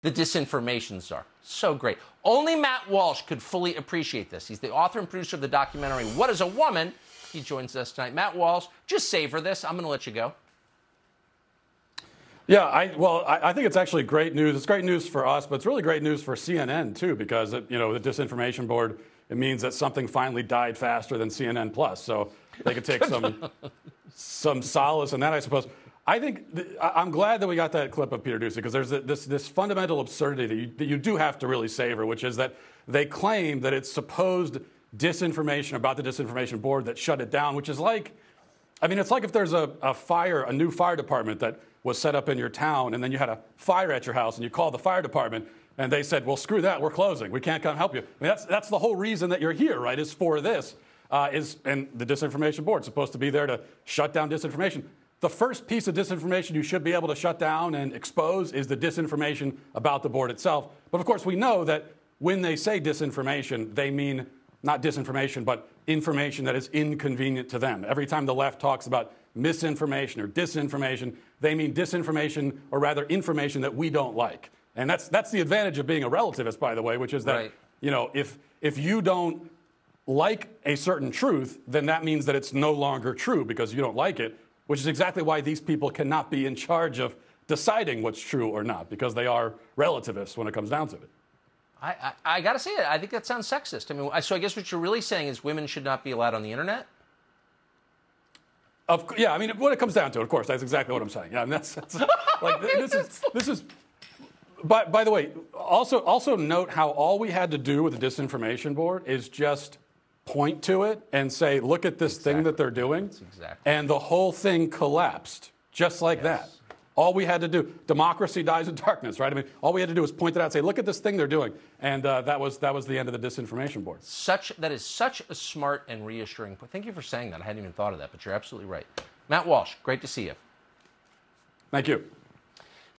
the disinformation czar. So great. Only Matt Walsh could fully appreciate this. He's the author and producer of the documentary What is a Woman? He joins us tonight. Matt Walsh, just savor this. I'm going to let you go. Yeah, I think it's actually great news. It's great news for us, but it's really great news for CNN too, because the Disinformation Board, it means that something finally died faster than CNN Plus, so they could take some solace in that, I suppose. I think I'm glad that we got that clip of Peter Doocy, because there's this fundamental absurdity that you do have to really savor, which is that they claim that it's supposed disinformation about the Disinformation Board that shut it down, which is like, I mean, it's like if there's a new fire department that was set up in your town, and then you had a fire at your house, and you called the fire department, and they said, well, screw that, we're closing. We can't come help you. I mean, that's the whole reason that you're here, right, is for this. And the Disinformation Board is supposed to be there to shut down disinformation. The first piece of disinformation you should be able to shut down and expose is the disinformation about the board itself. But of course, we know that when they say disinformation, they mean not disinformation, but information that is inconvenient to them. Every time the left talks about misinformation or disinformation, they mean disinformation, or rather information that we don't like. And that's the advantage of being a relativist, by the way, which is that, right, if you don't like a certain truth, then that means that it's no longer true because you don't like it, which is exactly why these people cannot be in charge of deciding what's true or not, because they are relativists when it comes down to it. I got to say it. I think that sounds sexist. I mean, so I guess what you're really saying is women should not be allowed on the internet? Yeah, I mean, when it comes down to it, of course, that's exactly what I'm saying. Yeah, and that's like this is. By the way, also note how all we had to do with the Disinformation Board is just point to it and say, look at this thing that they're doing, and the whole thing collapsed just like that. All we had to do, democracy dies in darkness, right? I mean, all we had to do was point it out and say, look at this thing they're doing. And that was the end of the Disinformation Board. That is such a smart and reassuring point. Thank you for saying that. I hadn't even thought of that, but you're absolutely right. Matt Walsh, great to see you. Thank you.